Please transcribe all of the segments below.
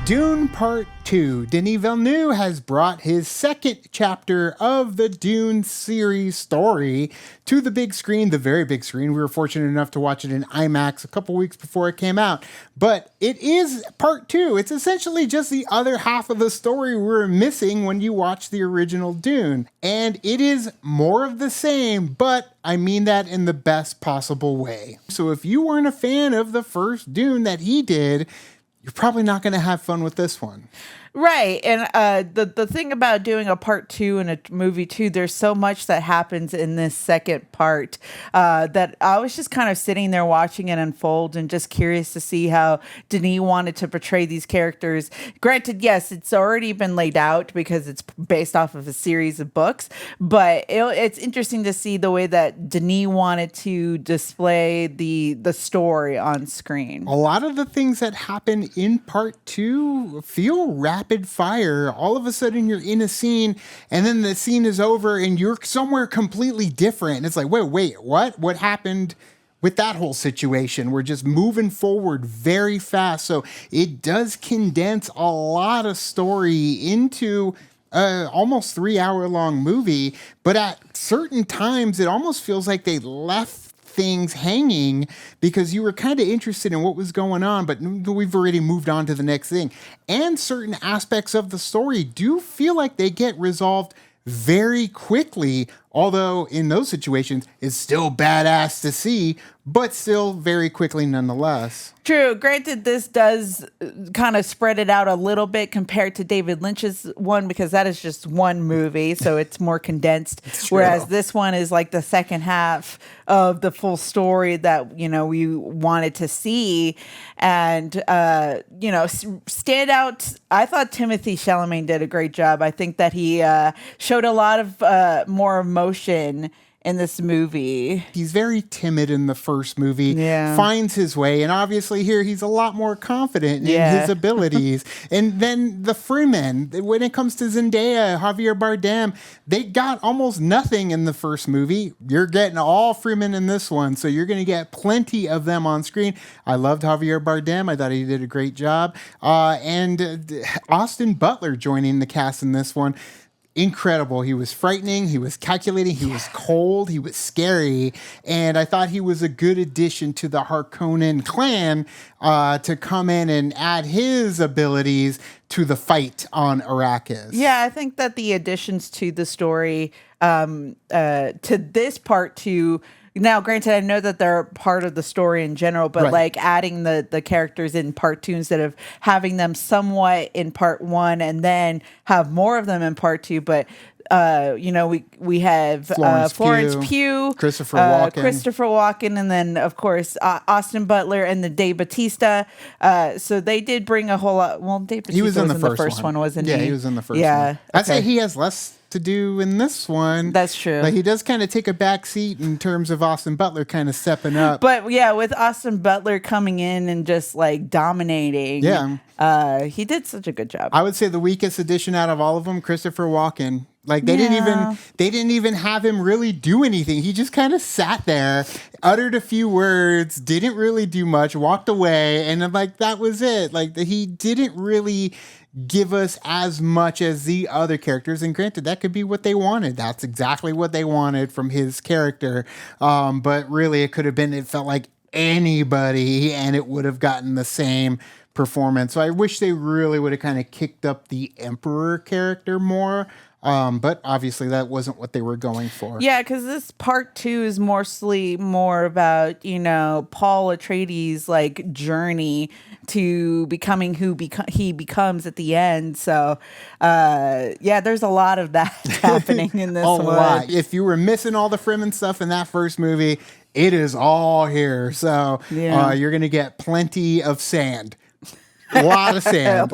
Dune Part 2. Denis Villeneuve has brought his second chapter of the Dune series story to the big screen, the very big screen. We were fortunate enough to watch it in IMAX a couple weeks before it came out. But it is Part 2. It's essentially just the other half of the story we were missing when you watch the original Dune. And it is more of the same, but I mean that in the best possible way. So if you weren't a fan of the first Dune that he did, you're probably not going to have fun with this one. Right. And the thing about doing a part 2 in a movie too, there's so much that happens in this second part that I was just kind of sitting there watching it unfold and just curious to see how Denis wanted to portray these characters. Granted, yes, it's already been laid out because it's based off of a series of books, but it's interesting to see the way that Denis wanted to display the story on screen. A lot of the things that happen in part 2 feel rapid fire. All of a sudden you're in a scene and then the scene is over and you're somewhere completely different. And it's like, wait, what? What happened with that whole situation? We're just moving forward very fast. So it does condense a lot of story into almost 3-hour long movie. But at certain times, it almost feels like they left things hanging because you were kind of interested in what was going on, but we've already moved on to the next thing. And certain aspects of the story do feel like they get resolved very quickly, although in those situations it's still badass to see, but still very quickly nonetheless. True. Granted, this does kind of spread it out a little bit compared to David Lynch's one because that is just one movie, so it's more condensed. Whereas this one is like the second half of the full story that, we wanted to see. And, stand out. I thought Timothée Chalamet did a great job. I think that he showed a lot of more emotion in this movie. He's very timid in the first movie, finds his way, and obviously here he's a lot more confident in his abilities. And then the Fremen, when it comes to Zendaya, Javier Bardem, they got almost nothing in the first movie. You're getting all Fremen in this one, so you're going to get plenty of them on screen. I loved Javier Bardem. I thought he did a great job. And Austin Butler joining the cast in this one. Incredible. He was frightening. He was calculating. He was cold. He was scary. And I thought he was a good addition to the Harkonnen clan to come in and add his abilities to the fight on Arrakis. Yeah, I think that the additions to the story to this part two. Now, granted, I know that they're part of the story in general, but like adding the characters in part 2 instead of having them somewhat in part 1 and then have more of them in part 2. But we have Florence Pugh, Christopher Walken, and then of course Austin Butler and the Dave Bautista. So they did bring a whole lot. Well, Dave Bautista was in the first one, wasn't he? Yeah, he was in the first one. I'd say he has less to do in this one. That's true. Like he does kind of take a back seat in terms of Austin Butler kind of stepping up. But yeah, with Austin Butler coming in and just like dominating, he did such a good job. I would say the weakest addition out of all of them, Christopher Walken. Like they didn't even have him really do anything. He just kind of sat there, uttered a few words, didn't really do much, walked away, and like that was it. Like he didn't really give us as much as the other characters. And granted, that could be what they wanted. That's exactly what they wanted from his character. But really, it felt like anybody, and it would have gotten the same performance. So I wish they really would have kind of kicked up the Emperor character more. But obviously that wasn't what they were going for. Yeah, because this part 2 is mostly more about, Paul Atreides' like journey to becoming who he becomes at the end. So, there's a lot of that happening in this one. A lot. If you were missing all the Fremen stuff in that first movie, it is all here. So you're going to get plenty of sand. A lot of sand.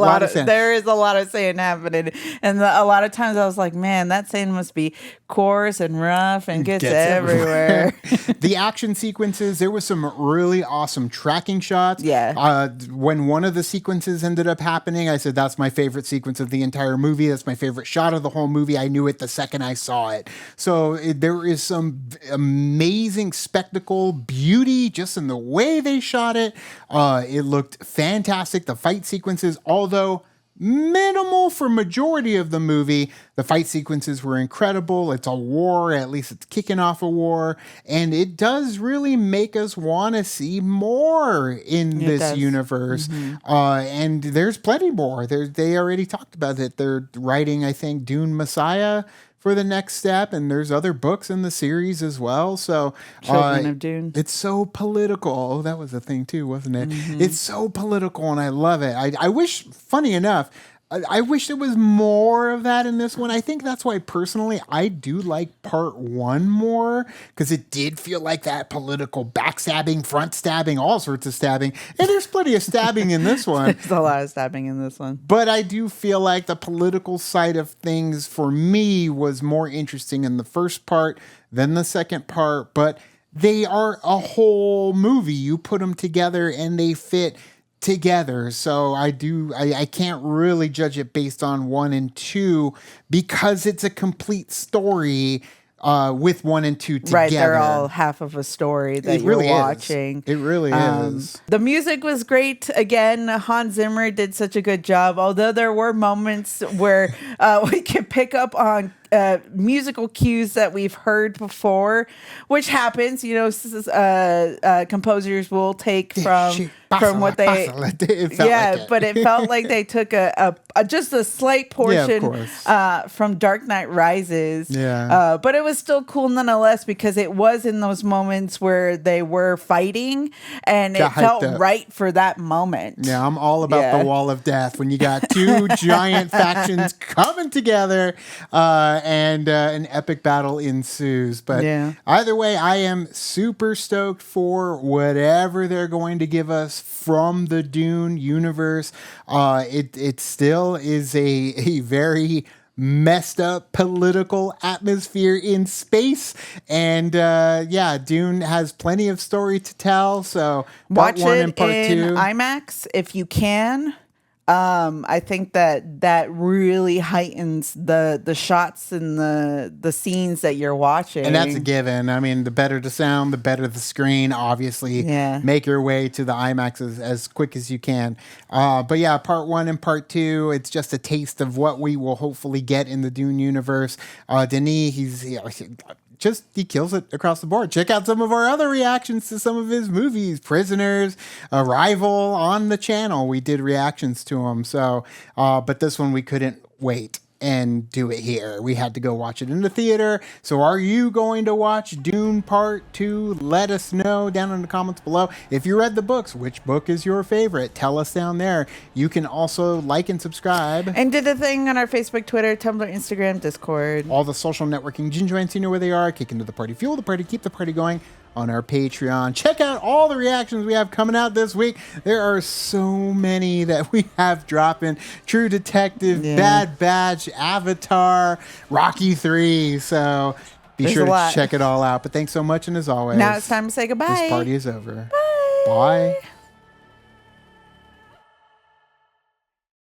There is a lot of sand happening. And a lot of times I was like, man, that sand must be coarse and rough and gets everywhere. The action sequences, there was some really awesome tracking shots. Yeah. When one of the sequences ended up happening, I said, that's my favorite sequence of the entire movie. That's my favorite shot of the whole movie. I knew it the second I saw it. So there is some amazing spectacle, beauty, just in the way they shot it. It looked fantastic. The fight fight sequences, although minimal for majority of the movie, the fight sequences were incredible. It's a war, at least it's kicking off a war, and it does really make us want to see more in this universe. And there's plenty more. They already talked about it. They're writing, I think, Dune Messiah for the next step, and there's other books in the series as well. So Children of Dune. It's so political. Oh, that was a thing too, wasn't it? It's so political, and I love it. I wish, funny enough, I wish there was more of that in this one. I think that's why personally I do like part one more, because it did feel like that political backstabbing, front stabbing, all sorts of stabbing. And there's plenty of stabbing in this one. There's a lot of stabbing in this one. But I do feel like the political side of things for me was more interesting in the first part than the second part. But they are a whole movie. You put them together and they fit together. So I can't really judge it based on 1 and 2 because it's a complete story with 1 and 2 together. Right, they're all half of a story that you're watching. It really is. The music was great. Again, Hans Zimmer did such a good job, although there were moments where we could pick up on musical cues that we've heard before, which happens. Composers will take from what they but it felt like they took a just a slight portion from Dark Knight Rises. But it was still cool nonetheless because it was in those moments where they were fighting and it felt right for that moment. Yeah, I'm all about the Wall of Death when you got two giant factions coming together and an epic battle ensues. But either way, I am super stoked for whatever they're going to give us from the Dune universe. It still is a very messed up political atmosphere in space, and Dune has plenty of story to tell. So watch part 1 it and part in 2 IMAX if you can. I think that really heightens the shots and the scenes that you're watching. And that's a given. I mean, the better the sound, the better the screen. Obviously, make your way to the IMAX as quick as you can. But yeah, part 1 and part 2, it's just a taste of what we will hopefully get in the Dune universe. Denis, he kills it across the board. Check out some of our other reactions to some of his movies. Prisoners, Arrival on the channel. We did reactions to him. So, but this one we couldn't wait and do it here. We had to go watch it in the theater. So are you going to watch Dune Part 2? Let us know down in the comments below. If you read the books, which book is your favorite? Tell us down there. You can also like and subscribe. And do the thing on our Facebook, Twitter, Tumblr, Instagram, Discord. All the social networking joints, you know where they are. Kick into the party, fuel the party, keep the party going on our Patreon. Check out all the reactions we have coming out this week. There are so many that we have dropping. True Detective, Bad Batch, Avatar, Rocky 3. So be sure to check it all out. But thanks so much, and as always, now it's time to say goodbye. This party is over. Bye. Bye.